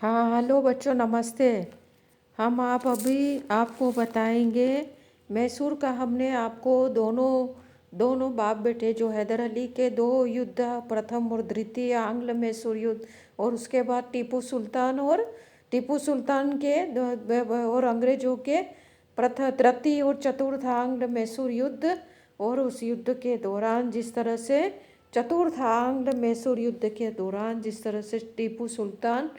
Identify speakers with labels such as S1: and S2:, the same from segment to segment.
S1: हाँ, हेलो बच्चों, नमस्ते। हम आप अभी आपको बताएंगे मैसूर का। हमने आपको दोनों दोनों बाप बेटे जो हैदर अली के दो युद्ध, प्रथम और द्वितीय आंग्ल मैसूर युद्ध, और उसके बाद टीपू सुल्तान के और अंग्रेजों के प्रथम, तृतीय और चतुर्थ आंग्ल मैसूर युद्ध। और उस युद्ध के दौरान जिस तरह से चतुर्थ आंग्ल मैसूर युद्ध के दौरान जिस तरह से टीपू सुल्तान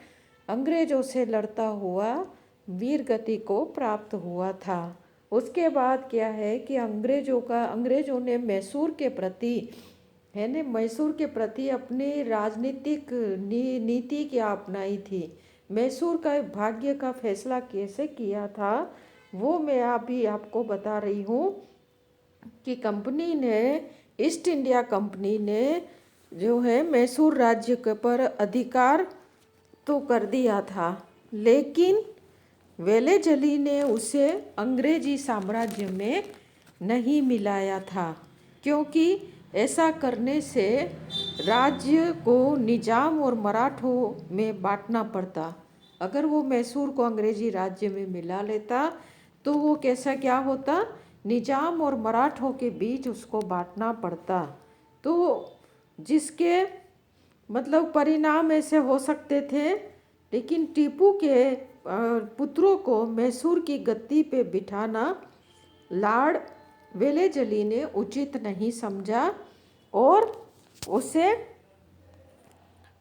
S1: अंग्रेजों से लड़ता हुआ वीर गति को प्राप्त हुआ था। उसके बाद क्या है कि अंग्रेजों ने मैसूर के प्रति मैसूर के प्रति अपनी राजनीतिक नीति क्या अपनाई थी। मैसूर का भाग्य का फैसला कैसे किया था वो मैं अभी आपको बता रही हूँ कि ईस्ट इंडिया कंपनी ने जो है मैसूर राज्य के पर अधिकार तो कर दिया था, लेकिन वेलेजली ने उसे अंग्रेजी साम्राज्य में नहीं मिलाया था, क्योंकि ऐसा करने से राज्य को निजाम और मराठों में बांटना पड़ता। अगर वो मैसूर को अंग्रेजी राज्य में मिला लेता तो वो कैसा क्या होता, निजाम और मराठों के बीच उसको बांटना पड़ता। तो जिसके मतलब परिणाम ऐसे हो सकते थे, लेकिन टीपू के पुत्रों को मैसूर की गद्दी पे बिठाना लॉर्ड वेलेजली ने उचित नहीं समझा और उसे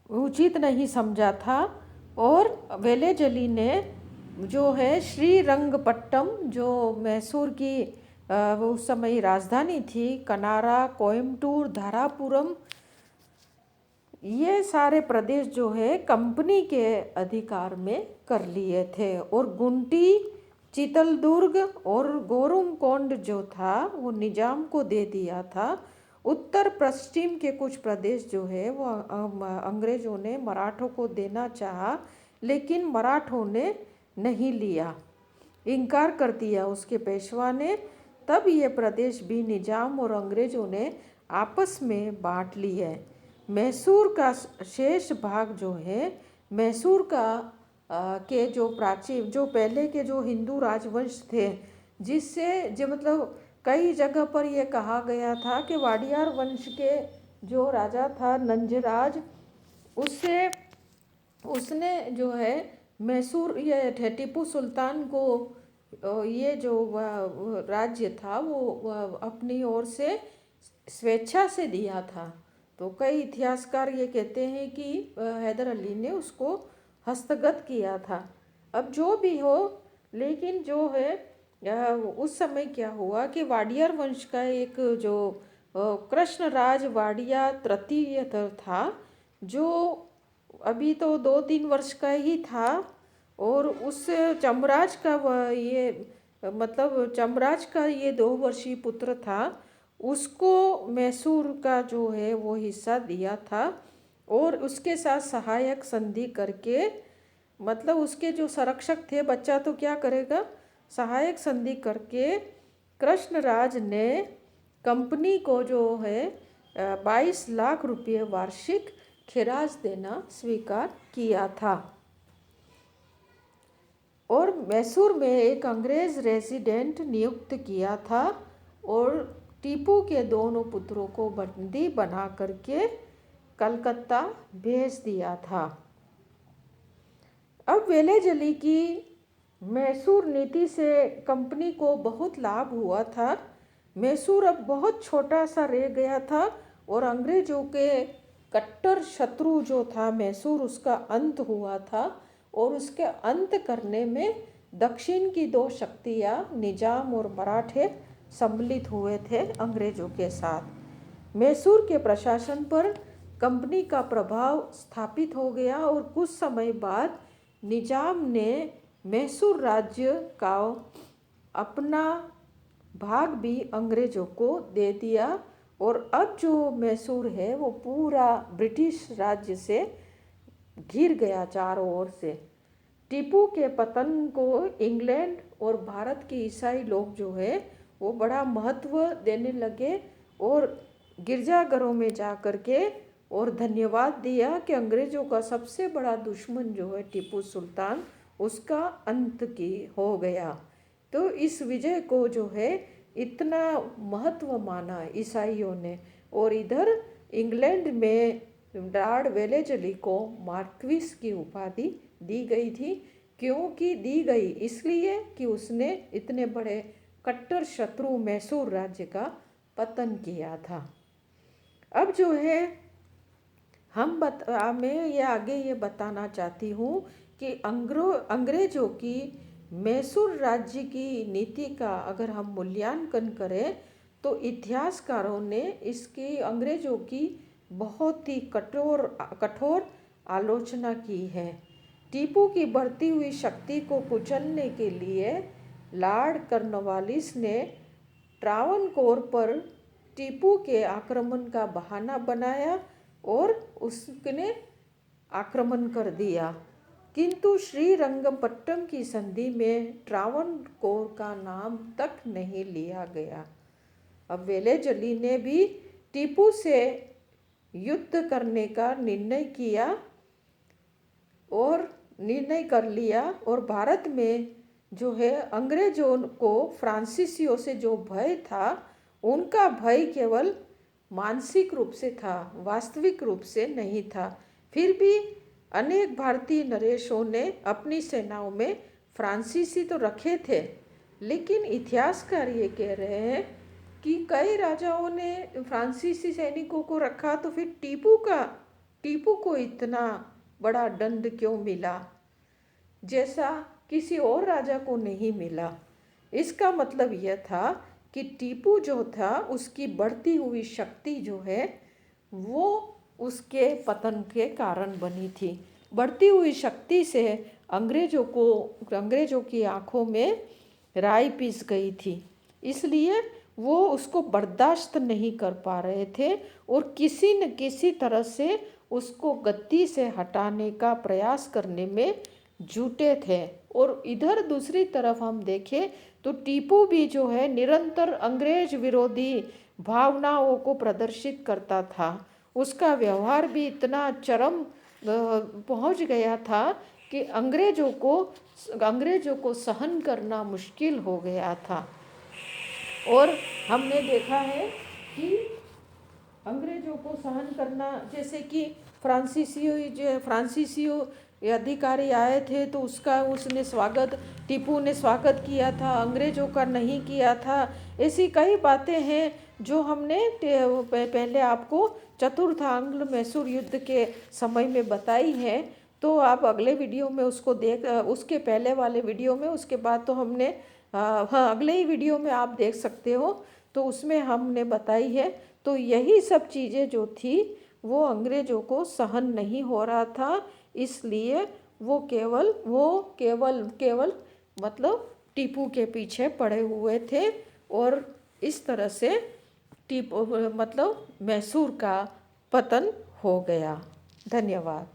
S1: उचित नहीं समझा था। और वेलेजली ने जो है श्रीरंगपट्टम, जो मैसूर की वो उस समय राजधानी थी, कनारा, कोयम्बटूर, धारापुरम, ये सारे प्रदेश जो है कंपनी के अधिकार में कर लिए थे। और गुंटी, चितलदुर्ग और गोरुमकोंड जो था वो निजाम को दे दिया था। उत्तर पश्चिम के कुछ प्रदेश जो है वो अंग्रेजों ने मराठों को देना चाहा, लेकिन मराठों ने नहीं लिया, इनकार कर दिया उसके पेशवा ने। तब ये प्रदेश भी निजाम और अंग्रेजों ने आपस में बांट लिए। मैसूर का शेष भाग जो है, मैसूर का के जो प्राचीन, जो पहले के जो हिंदू राजवंश थे, जिससे जो मतलब कई जगह पर यह कहा गया था कि वाडियार वंश के जो राजा था नंजराज, उसने जो है मैसूर, ये टीपू सुल्तान को ये जो राज्य था वो अपनी ओर से स्वेच्छा से दिया था। तो कई इतिहासकार ये कहते हैं कि हैदर अली ने उसको हस्तगत किया था। अब जो भी हो, लेकिन जो है उस समय क्या हुआ कि वाडियार वंश का एक जो कृष्णराज वाडिया तृतीय था, जो अभी तो 2-3 वर्ष का ही था, और उस चमराज का चमराज का ये 2 वर्षीय पुत्र था, उसको मैसूर का जो है वो हिस्सा दिया था। और उसके साथ सहायक संधि करके, मतलब उसके जो संरक्षक थे, बच्चा तो क्या करेगा, सहायक संधि करके कृष्णराज ने कंपनी को जो है 22 लाख रुपये वार्षिक खिराज देना स्वीकार किया था। और मैसूर में एक अंग्रेज रेजिडेंट नियुक्त किया था और टीपू के दोनों पुत्रों को बंदी बना करके कलकत्ता भेज दिया था। अब वेलेजली की मैसूर नीति से कंपनी को बहुत लाभ हुआ था। मैसूर अब बहुत छोटा सा रह गया था और अंग्रेजों के कट्टर शत्रु जो था मैसूर, उसका अंत हुआ था। और उसके अंत करने में दक्षिण की 2 शक्तियाँ निजाम और मराठे सम्मिलित हुए थे अंग्रेजों के साथ। मैसूर के प्रशासन पर कंपनी का प्रभाव स्थापित हो गया और कुछ समय बाद निजाम ने मैसूर राज्य का अपना भाग भी अंग्रेजों को दे दिया। और अब जो मैसूर है वो पूरा ब्रिटिश राज्य से घिर गया चारों ओर से। टीपू के पतन को इंग्लैंड और भारत के ईसाई लोग जो है वो बड़ा महत्व देने लगे और गिरजाघरों में जा कर के और धन्यवाद दिया कि अंग्रेज़ों का सबसे बड़ा दुश्मन जो है टीपू सुल्तान, उसका अंत की हो गया। तो इस विजय को जो है इतना महत्व माना ईसाइयों ने। और इधर इंग्लैंड में लॉर्ड वेलेजली को मार्क्विस की उपाधि दी गई थी। क्योंकि दी गई इसलिए कि उसने इतने बड़े कट्टर शत्रु मैसूर राज्य का पतन किया था। अब जो है मैं ये आगे ये बताना चाहती हूँ कि अंग्रेज़ों की मैसूर राज्य की नीति का अगर हम मूल्यांकन करें तो इतिहासकारों ने इसकी अंग्रेज़ों की बहुत ही कठोर आलोचना की है। टीपू की बढ़ती हुई शक्ति को कुचलने के लिए लॉर्ड कॉर्नवालिस ने ट्रावनकोर पर टीपू के आक्रमण का बहाना बनाया और उसने आक्रमण कर दिया। किंतु श्रीरंगपट्टम की संधि में ट्रावनकोर का नाम तक नहीं लिया गया। अब वेलेजली ने भी टीपू से युद्ध करने का निर्णय कर लिया और भारत में जो है अंग्रेजों को फ्रांसीसियों से जो भय था, उनका भय केवल मानसिक रूप से था, वास्तविक रूप से नहीं था। फिर भी अनेक भारतीय नरेशों ने अपनी सेनाओं में फ्रांसीसी तो रखे थे, लेकिन इतिहासकार ये कह रहे हैं कि कई राजाओं ने फ्रांसीसी सैनिकों को रखा, तो फिर टीपू को इतना बड़ा दंड क्यों मिला जैसा किसी और राजा को नहीं मिला। इसका मतलब यह था कि टीपू जो था उसकी बढ़ती हुई शक्ति जो है वो उसके पतन के कारण बनी थी। बढ़ती हुई शक्ति से अंग्रेज़ों की आंखों में राई पिस गई थी, इसलिए वो उसको बर्दाश्त नहीं कर पा रहे थे और किसी न किसी तरह से उसको गद्दी से हटाने का प्रयास करने में जुटे थे। और इधर दूसरी तरफ हम देखें तो टीपू भी जो है निरंतर अंग्रेज विरोधी भावनाओं को प्रदर्शित करता था। उसका व्यवहार भी इतना चरम पहुंच गया था कि अंग्रेजों को सहन करना मुश्किल हो गया था। और हमने देखा है कि अंग्रेजों को सहन करना, जैसे कि फ्रांसीसियों अधिकारी आए थे तो टीपू ने स्वागत किया था, अंग्रेजों का नहीं किया था। ऐसी कई बातें हैं जो हमने पहले आपको चतुर्थ आंग्ल मैसूर युद्ध के समय में बताई है। तो आप अगले वीडियो में उसके पहले वाले वीडियो में, उसके बाद तो हमने अगले ही वीडियो में आप देख सकते हो, तो उसमें हमने बताई है। तो यही सब चीज़ें जो थी वो अंग्रेज़ों को सहन नहीं हो रहा था, इसलिए वो केवल मतलब टीपू के पीछे पड़े हुए थे और इस तरह से मैसूर का पतन हो गया। धन्यवाद।